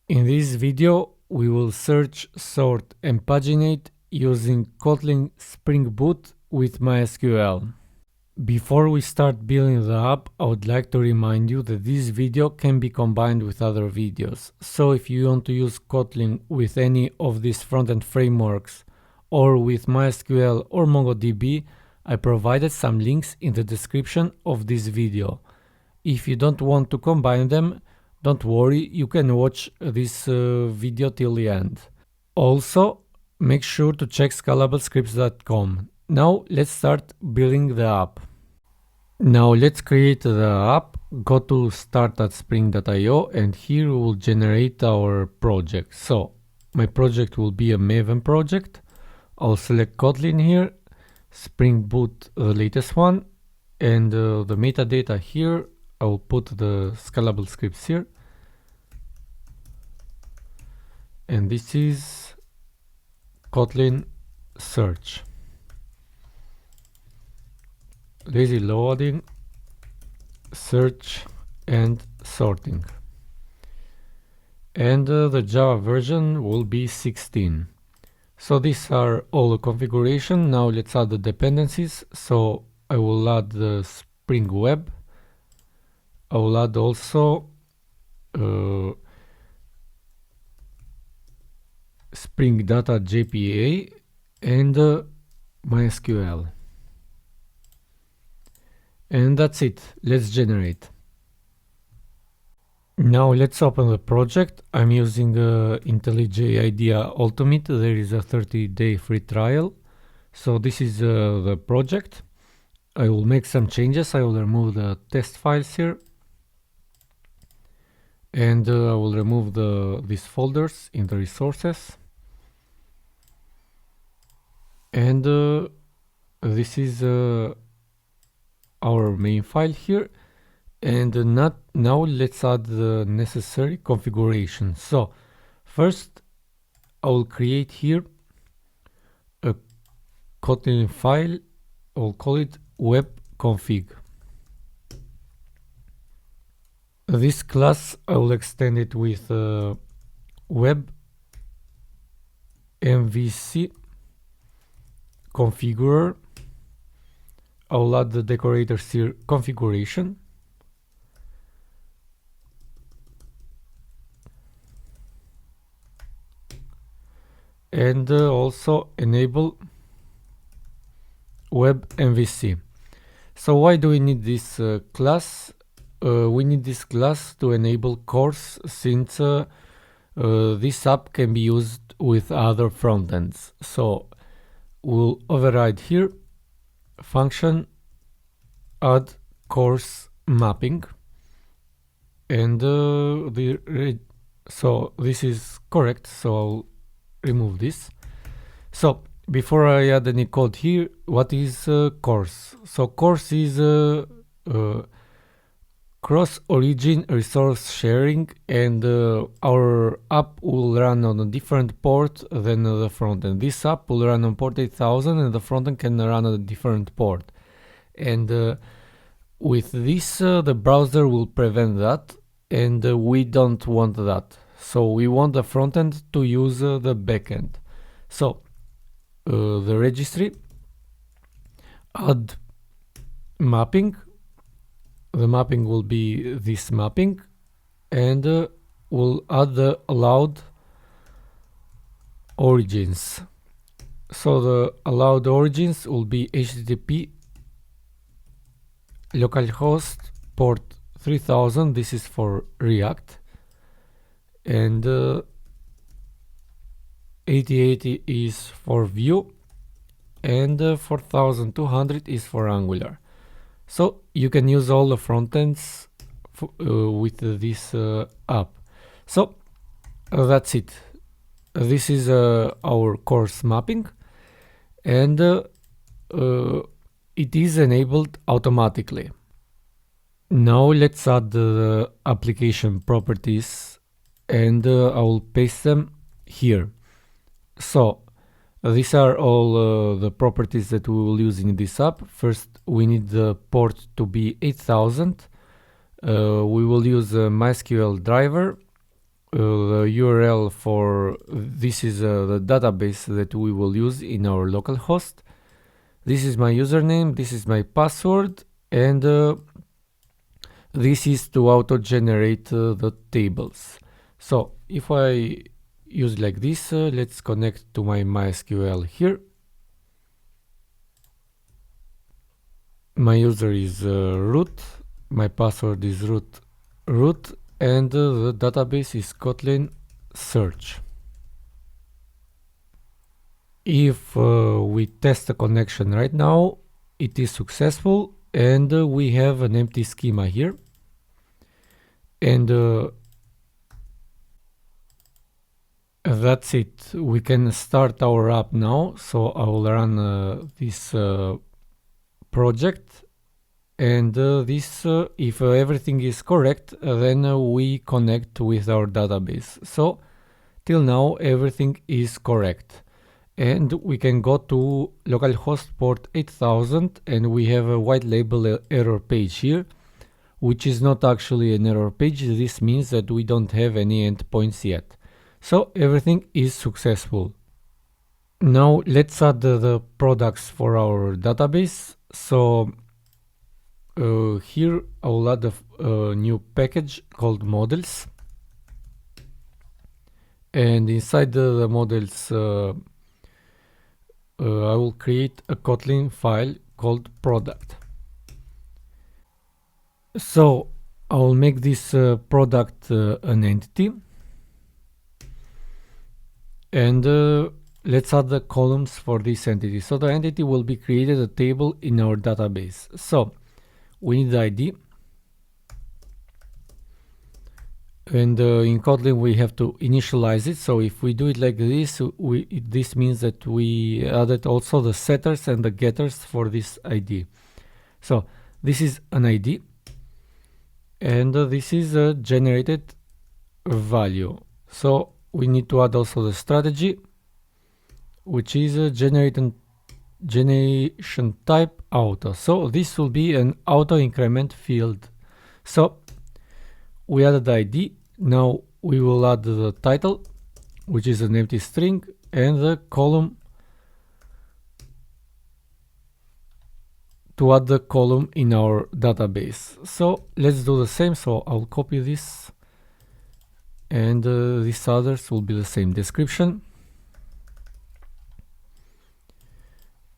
In this video, we will search, sort, and paginate using Kotlin Spring Boot with MySQL. Before we start building the app, I would like to remind you that this video can be combined with other videos. So if you want to use Kotlin with any of these front-end frameworks or with MySQL or MongoDB, I provided some links in the description of this video. If you don't want to combine them, don't worry, you can watch this video till the end. Also, make sure to check scalablescripts.com. Now let's start building the app. Now let's create the app. Go to start.spring.io and here we will generate our project. So my project will be a Maven project. I'll select Kotlin here, Spring Boot the latest one, and the metadata here. I'll put the scalable scripts here. And this is Kotlin search. Lazy loading, search, and sorting. And the Java version will be 16. So these are all the configuration. Now let's add the dependencies. So I will add the Spring Web. I will add also Spring Data JPA and MySQL. And that's it. Let's generate. Now let's open the project. I'm using IntelliJ IDEA Ultimate. There is a 30-day free trial. So this is the project. I will make some changes. I will remove the test files here. And I will remove these folders in the resources. And this is our main file here. And now let's add the necessary configuration. So first I will create here a Kotlin file. I'll call it web config. This class I will extend it with web MVC configurer. I will add the decorators here configuration. And also enable web MVC. So why do we need this class? We need this class to enable cores, since this app can be used with other frontends. So we'll override here function add course mapping, and so this is correct, so I'll remove this. So before I add any code here, what is course? So course is cross-origin resource sharing, and our app will run on a different port than the frontend. This app will run on port 8000 and the frontend can run on a different port. And with this, the browser will prevent that, and we don't want that. So we want the frontend to use the backend. So the registry, add mapping. The mapping will be this mapping, and we'll add the allowed origins. So the allowed origins will be HTTP localhost port 3000. This is for React, and 8080 is for Vue, and 4200 is for Angular. So you can use all the frontends with this app. So that's it. This is our course mapping, and it is enabled automatically. Now let's add the application properties, and I will paste them here. So these are all the properties that we will use in this app. First, we need the port to be 8000. We will use a MySQL driver. the URL for this is the database that we will use in our local host. This is my username, this is my password, and this is to auto-generate the tables. So if I use like this, let's connect to my MySQL here. My user is root, my password is root, and the database is Kotlin search. If we test the connection right now, it is successful, and we have an empty schema here. And that's it. We can start our app now. So I will run this project, and this if everything is correct, then we connect with our database. So till now everything is correct, and we can go to localhost port 8000, and we have a white label error page here, which is not actually an error page. This means that we don't have any endpoints yet. So everything is successful. Now let's add the products for our database. So here I will add a new package called models, and inside the models I will create a Kotlin file called product. So I will make this product an entity, and let's add the columns for this entity. So the entity will be created a table in our database. So we need the ID, and in Kotlin we have to initialize it. So if we do it like this, this means that we added also the setters and the getters for this ID. So this is an ID, and this is a generated value. So we need to add also the strategy, which is a generation type auto. So this will be an auto increment field. So we added the ID. Now we will add the title, which is an empty string, and the column to add the column in our database. So let's do the same. So I'll copy this, and these others will be the same description.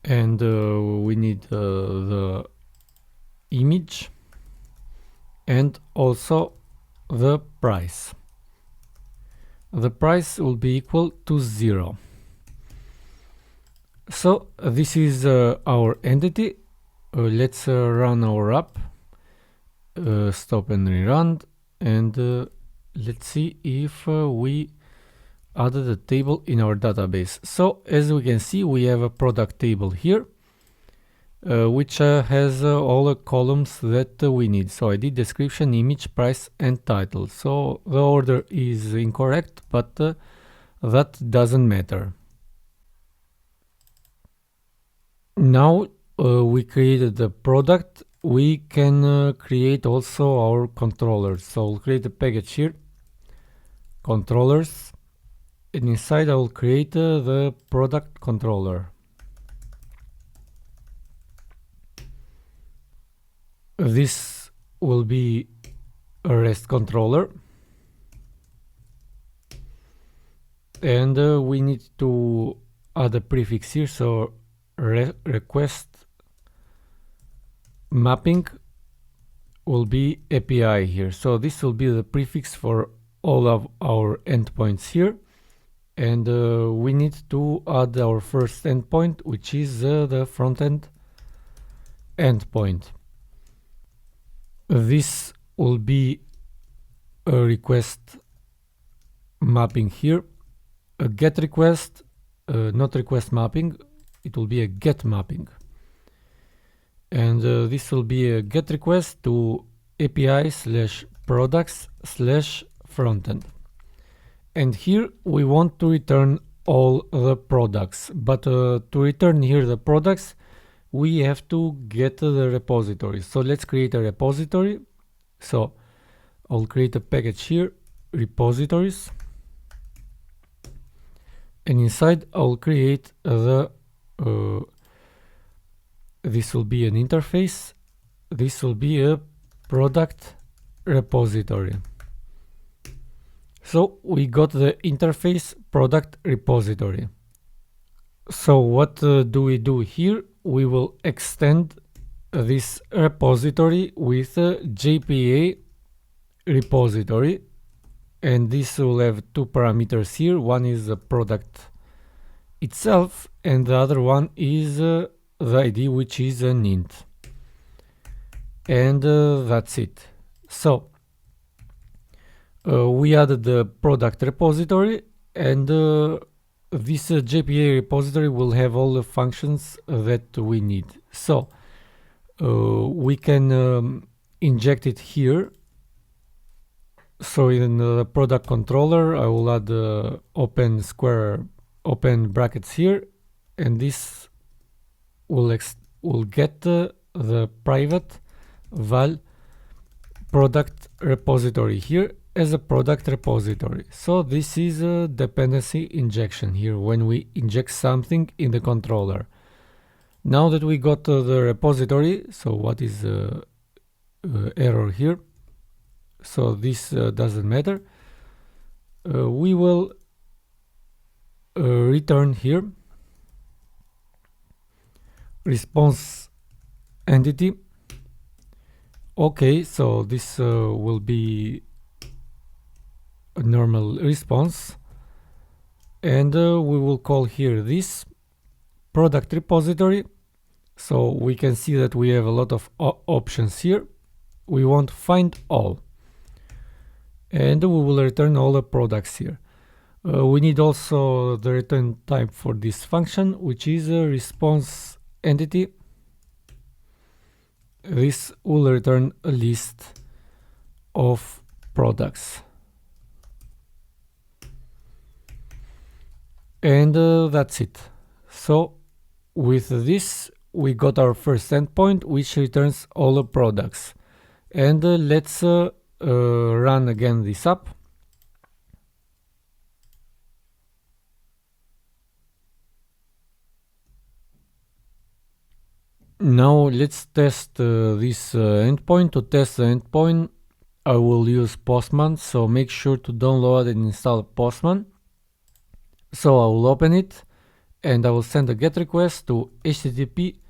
And we need the image and also the price. The price will be equal to 0. So this is our entity. Let's run our app, stop and rerun, and let's see if we added a table in our database. So as we can see, we have a product table here, which has all the columns that we need. So ID, description, image, price, and title. So the order is incorrect, but that doesn't matter. Now we created the product, we can create also our controllers. So I'll create a package here, controllers, and inside I will create the product controller. This will be a REST controller, and we need to add a prefix here. So request mapping will be API here. So this will be the prefix for all of our endpoints here, and we need to add our first endpoint, which is the Frontend Endpoint. This will be a request mapping here, a get request, not request mapping, it will be a get mapping. And this will be a get request to API/products/frontend. And here we want to return all the products, but to return here the products, we have to get the repository. So let's create a repository. So I'll create a package here, repositories, and inside I'll create the this will be an interface, this will be a product repository. So we got the interface product repository. So what do we do here? We will extend this repository with a JPA repository, and this will have two parameters here. One is the product itself, and the other one is the ID, which is an int. And that's it. So we added the product repository, and this JPA repository will have all the functions that we need. So we can inject it here. So in the product controller, I will add open brackets here, and this will get the private val product repository here as a product repository. So this is a dependency injection here when we inject something in the controller. Now that we got the repository, so what is the error here? So this doesn't matter. We will return here response entity. Okay, so this will be a normal response, and we will call here this product repository. So we can see that we have a lot of options here. We want find all, and we will return all the products here. We need also the return type for this function, which is a response entity. This will return a list of products. And that's it. So with this, we got our first endpoint, which returns all the products. And let's run again this app. Now let's test this endpoint. To test the endpoint, I will use Postman, so make sure to download and install Postman. So I will open it, and I will send a GET request to HTTP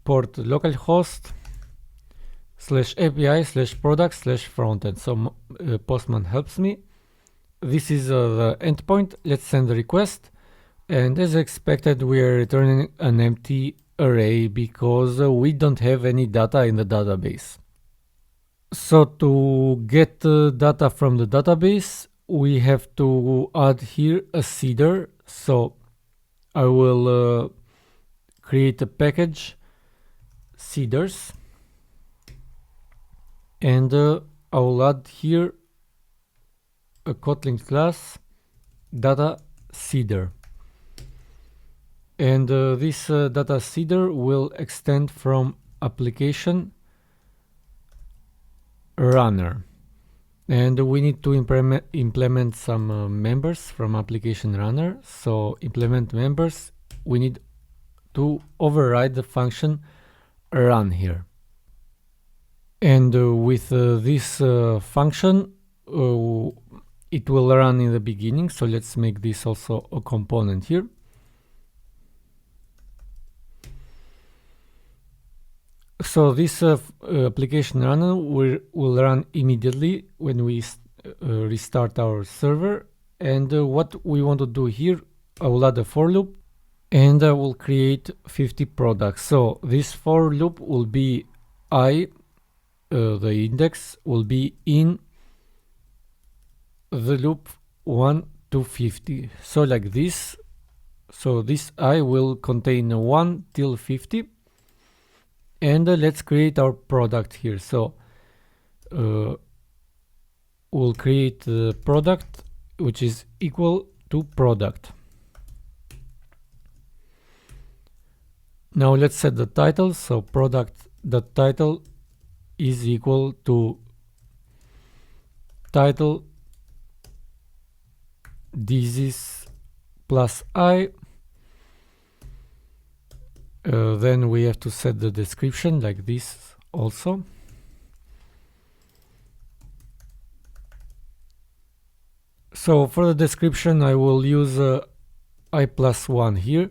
port localhost /API/product/frontend. So Postman helps me. This is the endpoint. Let's send the request. And as expected, we are returning an empty array because we don't have any data in the database. So to get data from the database, we have to add here a seeder. So I will create a package seeders, and I will add here a Kotlin class data seeder. And this data seeder will extend from application runner. And we need to implement some members from application runner. So implement members, we need to override the function run here. And with this function, it will run in the beginning. So let's make this also a component here. So this application runner will run immediately when we restart our server. And what we want to do here, I will add a for loop, and I will create 50 products. So this for loop will be the index will be in the loop 1 to 50. So like this. So this I will contain 1 till 50. And let's create our product here. So we'll create the product, which is equal to product. Now let's set the title. So product.title is equal to title this is plus I. Then we have to set the description like this also. So for the description I will use I plus 1 here,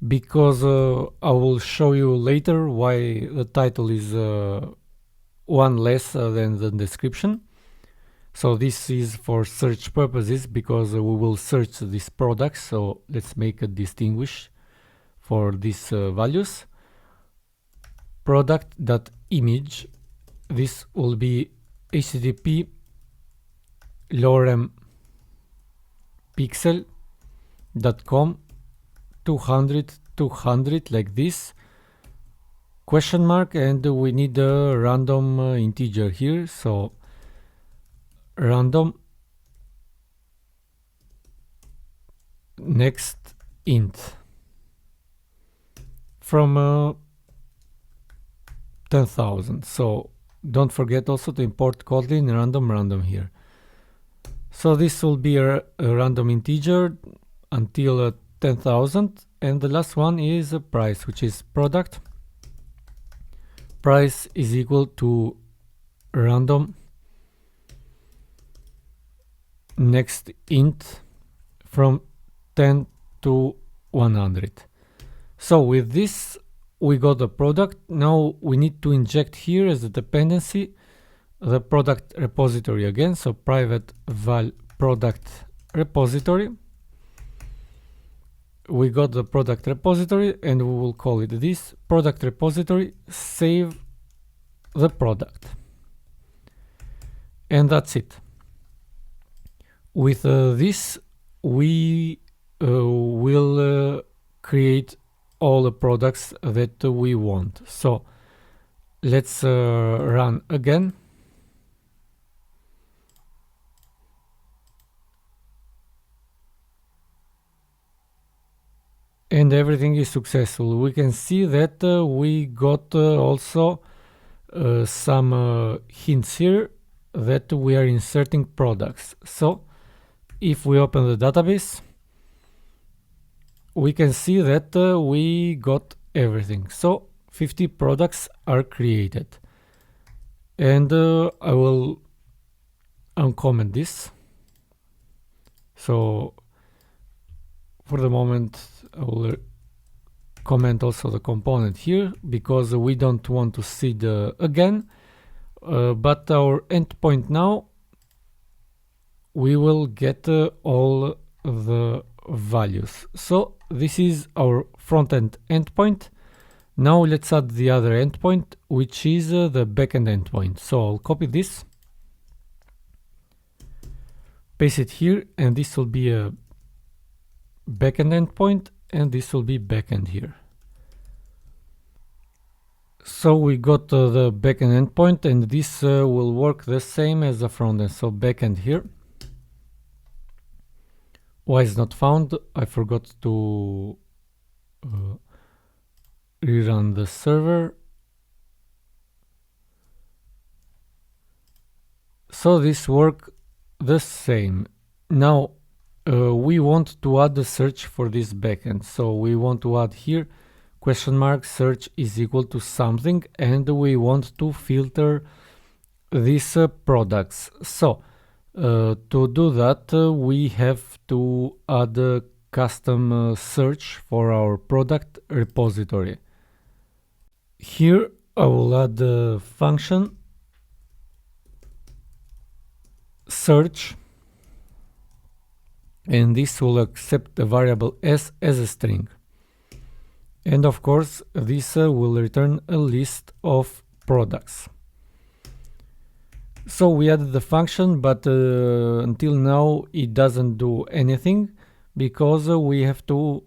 because I will show you later why the title is one less than the description. So this is for search purposes, because we will search this product, so let's make a distinguish for these values. Product.image, this will be http lorem pixel.com 200 like this, question mark, and we need a random integer here, so random next int from 10,000. So don't forget also to import Kotlin random here. So this will be a random integer until 10,000, and the last one is a price, which is product price is equal to random next int from 10 to 100. So with this we got the product. Now we need to inject here as a dependency the product repository again, so private val product repository. We got the product repository and we will call it this product repository save the product, and that's it. With this we will create all the products that we want. So let's run again. And everything is successful. We can see that we got also some hints here that we are inserting products. So if we open the database, we can see that we got everything. So 50 products are created. And I will uncomment this. So for the moment I will comment also the component here, because we don't want to see the again, but our endpoint now we will get all the values. So this is our frontend endpoint. Now let's add the other endpoint, which is the backend endpoint. So I'll copy this, paste it here, and this will be a backend endpoint, and this will be backend here. So we got the backend endpoint, and this will work the same as the frontend. So backend here. Why is not found? I forgot to rerun the server. So this work the same. Now we want to add the search for this backend. So we want to add here question mark search is equal to something, and we want to filter these products. So to do that we have to add a custom search for our product repository. Here I will add the function search, and this will accept the variable s as a string. And of course this will return a list of products. So we added the function, but until now it doesn't do anything, because we have to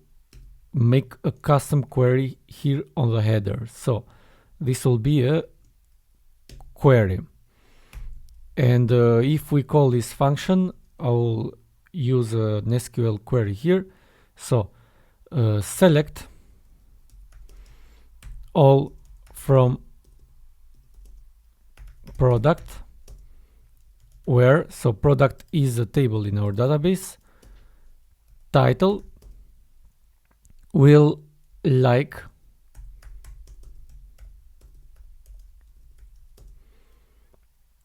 make a custom query here on the header. So this will be a query, and if we call this function, I'll use an SQL query here. So select all from product where, so product is a table in our database, title will like,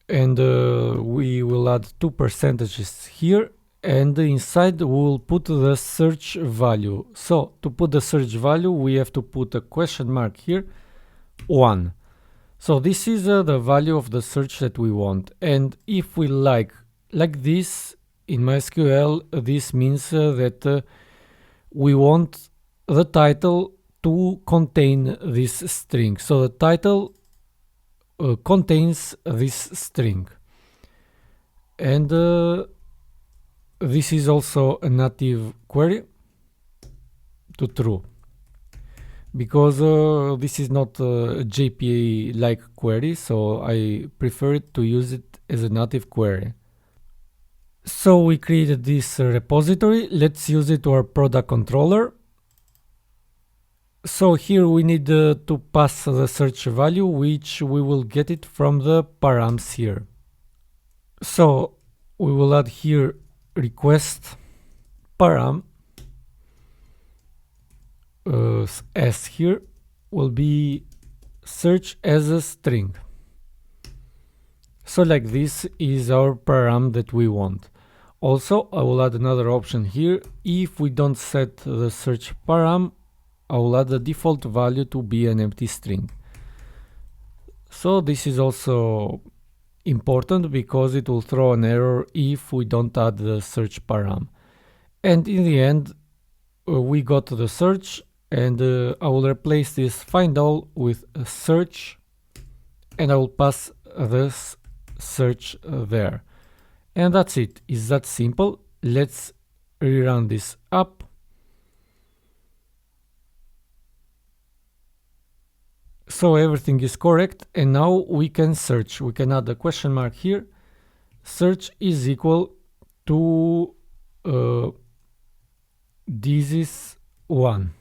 and we will add 2 percentages here, and inside we will put the search value. So to put the search value, we have to put a question mark here, 1. So this is the value of the search that we want. And if we like this in MySQL, this means that we want the title to contain this string. So the title contains this string. And this is also a native query to true, because this is not a JPA-like query, so I prefer to use it as a native query. So we created this repository. Let's use it to our product controller. So here we need to pass the search value, which we will get it from the params here. So we will add here request param. S here will be search as a string. So like this is our param that we want. Also, I will add another option here. If we don't set the search param, I will add the default value to be an empty string. So this is also important because it will throw an error if we don't add the search param. And in the end, we got the search, and I will replace this find all with a search, and I will pass this search there. And that's it. It's that simple. Let's rerun this app. So everything is correct, and now we can search. We can add a question mark here. Search is equal to this is 1,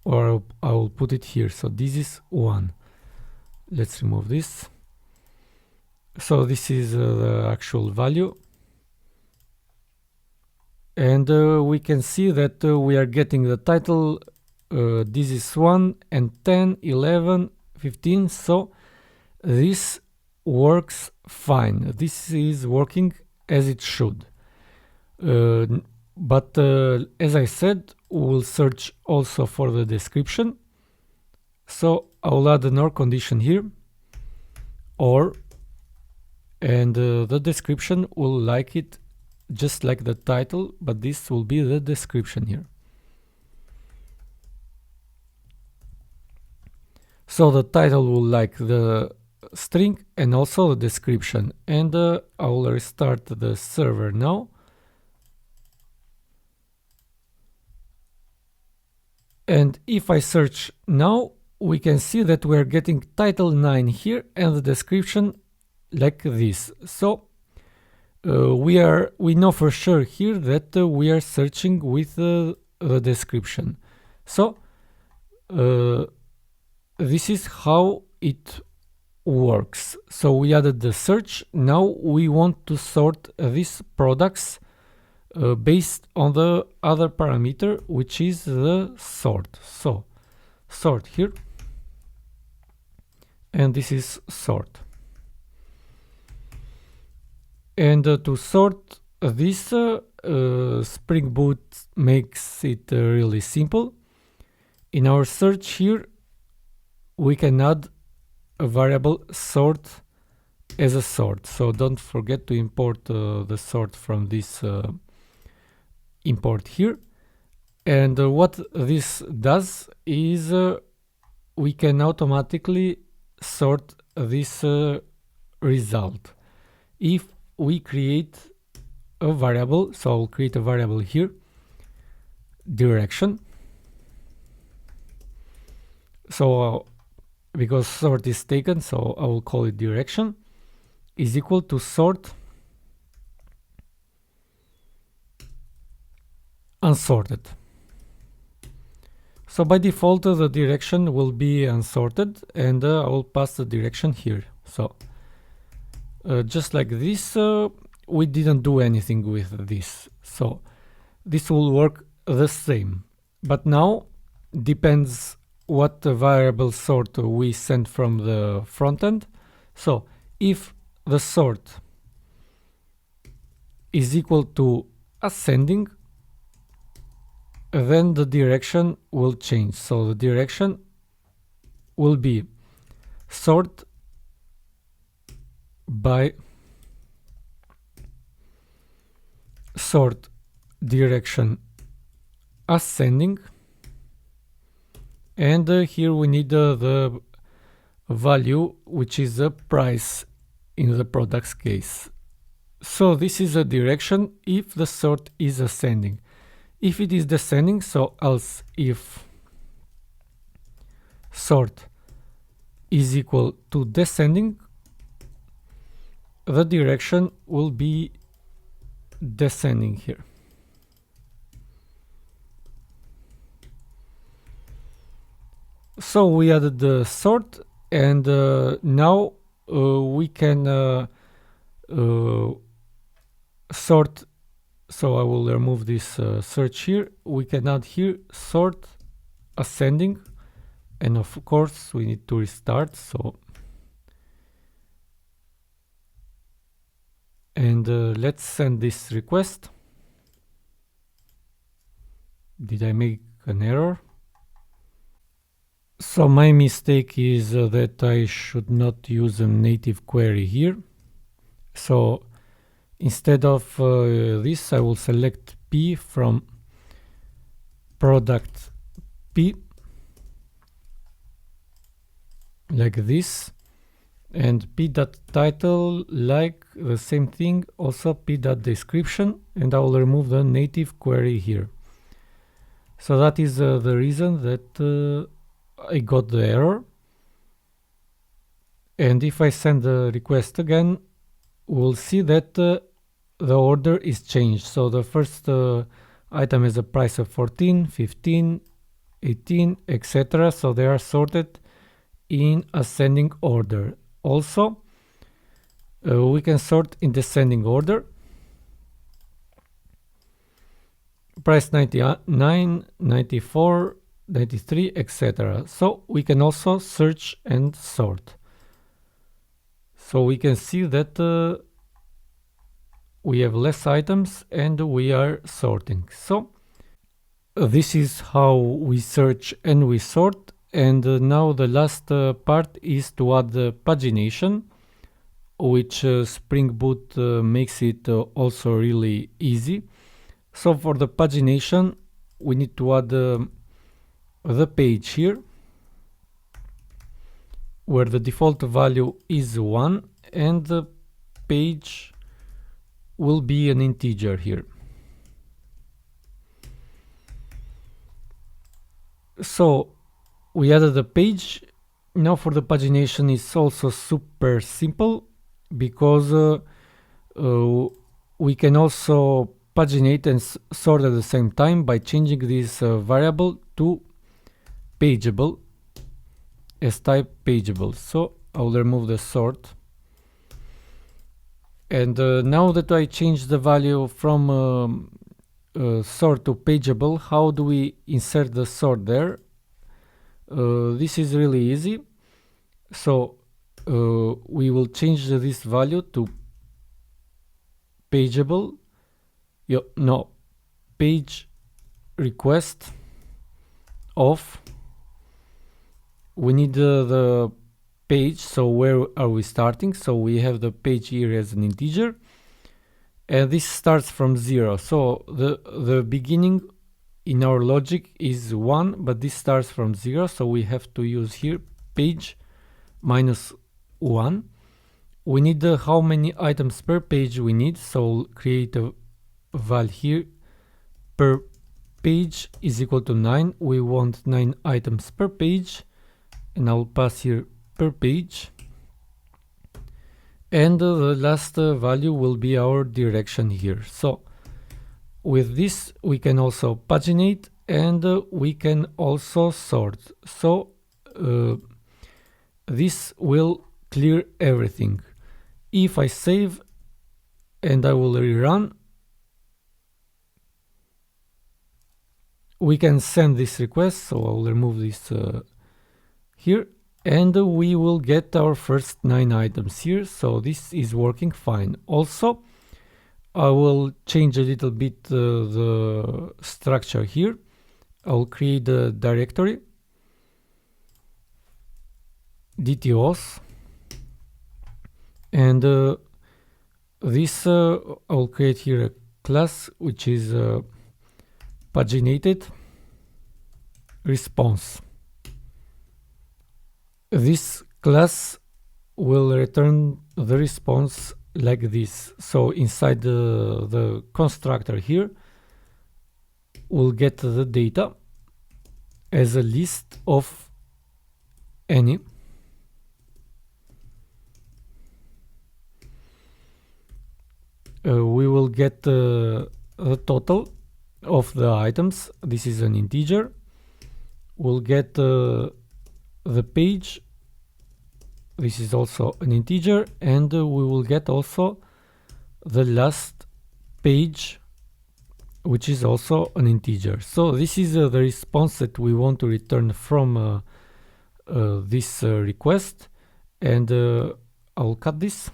or I will put it here. So this is 1. Let's remove this. So this is the actual value, and we can see that we are getting the title. This is 1 and 10, 11, 15. So this works fine. This is working as it should. But as I said, we'll search also for the description. So I'll add an OR condition here, or, and the description will like it just like the title, but this will be the description here. So the title will like the string and also the description. And I will restart the server now. And if I search now, we can see that we're getting title 9 here and the description like this. So we know for sure here that we are searching with the description. So this is how it works. So we added the search. Now we want to sort these products based on the other parameter, which is the sort. So sort here, and this is sort. And to sort this, Spring Boot makes it really simple. In our search here, we can add a variable sort as a sort. So don't forget to import the sort from this import here. And what this does is we can automatically sort this result if we create a variable. So I'll create a variable here, direction. So because sort is taken, so I will call it direction is equal to sort unsorted. So by default the direction will be unsorted, and I will pass the direction here. So just like this, we didn't do anything with this. So this will work the same. But now depends what variable sort we send from the front end. So if the sort is equal to ascending, then the direction will change. So the direction will be sort by sort direction ascending, and here we need the value, which is the price in the product's case. So this is a direction if the sort is ascending. If it is descending, so else if sort is equal to descending, the direction will be descending here. So we added the sort, and now we can sort. So I will remove this search here. We can add here sort ascending, and of course we need to restart. So and let's send this request. Did I make an error? So my mistake is that I should not use a native query here. So instead of this, I will select P from product P, like this, and p.title, like the same thing, also p.description, and I will remove the native query here. So that is the reason that I got the error. And if I send the request again, we'll see that the order is changed. So the first item has a price of 14, 15, 18, etc. So they are sorted in ascending order. Also, we can sort in descending order. Price 99, 94, 93, etc. So we can also search and sort. So we can see that we have less items and we are sorting. So this is how we search and we sort. And now the last part is to add the pagination, which Spring Boot makes it also really easy. So for the pagination, we need to add the page here, where the default value is 1 and the page will be an integer here. So we added the page. Now for the pagination, it's also super simple, because we can also paginate and sort at the same time by changing this variable to pageable, as type pageable. So I will remove the sort. And now that I changed the value from sort to pageable, how do we insert the sort there? This is really easy. So we will change this value to pageable. Page request of. We need the page. So where are we starting? So we have the page here as an integer, and this starts from 0. So the beginning in our logic is 1, but this starts from 0. So we have to use here page minus 1. We need how many items per page we need. So create a val here, per page is equal to 9. We want 9 items per page, and I'll pass here per page. And the last value will be our direction here. So with this we can also paginate, and we can also sort. So this will clear everything. If I save and I will rerun, we can send this request. So I'll remove this here, and we will get our first 9 items here. So this is working fine. Also, I will change a little bit the structure here. I'll create a directory, DTOs, and this I'll create here a class which is paginated response. This class will return the response like this. So inside the constructor here, we'll get the data as a list of any. We will get the total of the items. This is an integer. We'll get the page. This is also an integer, and we will get also the last page, which is also an integer. So this is the response that we want to return from this request, and I'll cut this.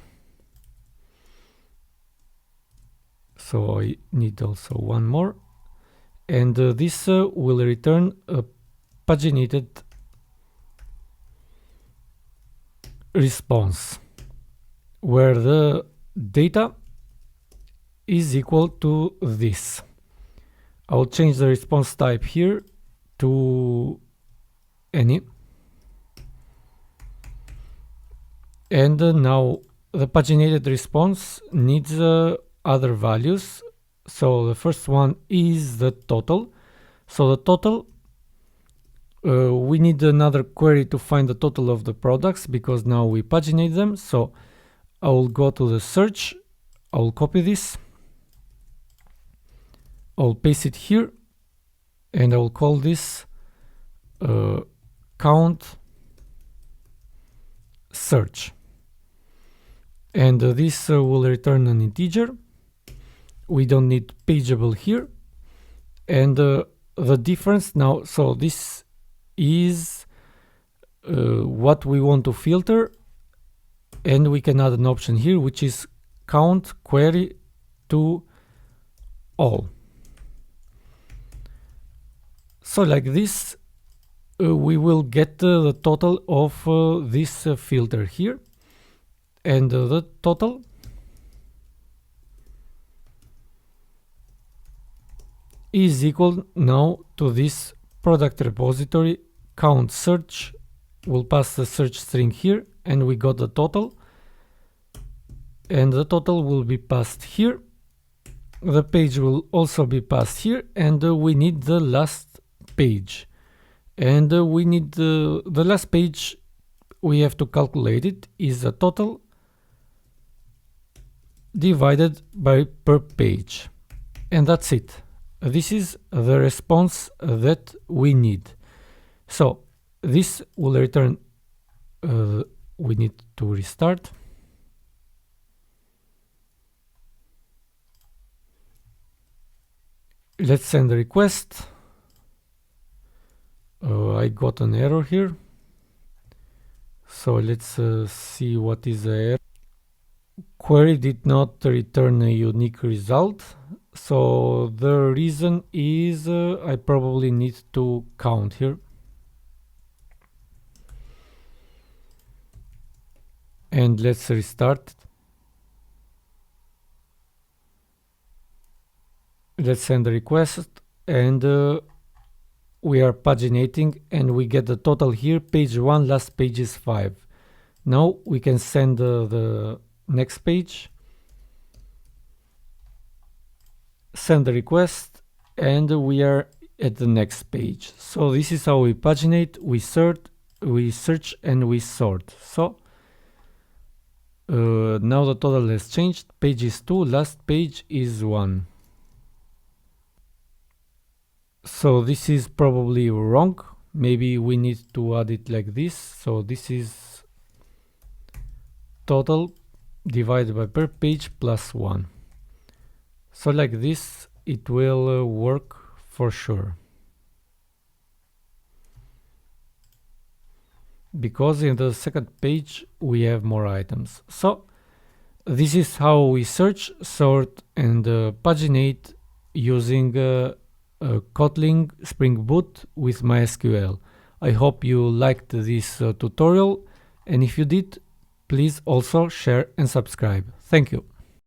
So I need also one more, and this will return a paginated response where the data is equal to this. I'll change the response type here to any, and now the paginated response needs other values. So the first one is the total. So the total, we need another query to find the total of the products because now we paginate them. So I will go to the search, I will copy this, I'll paste it here, and I will call this count search, and this will return an integer. We don't need pageable here, and the difference now, so this is what we want to filter, and we can add an option here which is count query to all. So like this we will get the total of this filter here, and the total is equal now to this product repository count search. We'll pass the search string here, and we got the total, and the total will be passed here. The page will also be passed here, and we need the last page, and we need the last page. We have to calculate it is the total divided by per page, and that's it. This is the response that we need. So this will return, we need to restart. Let's send a request. I got an error here. So let's see what is the error. Query did not return a unique result. So the reason is I probably need to count here. And let's restart. Let's send a request, and we are paginating, and we get the total here, page 1, last page is 5. Now we can send the next page, send the request, and we are at the next page. So this is how we paginate, we search, and we sort. So now the total has changed, page is 2, last page is 1. So this is probably wrong. Maybe we need to add it like this. So this is total divided by per page plus 1. So like this it will work for sure. Because in the second page we have more items. So this is how we search, sort and paginate using Kotlin Spring Boot with MySQL. I hope you liked this tutorial, and if you did, please also share and subscribe. Thank you.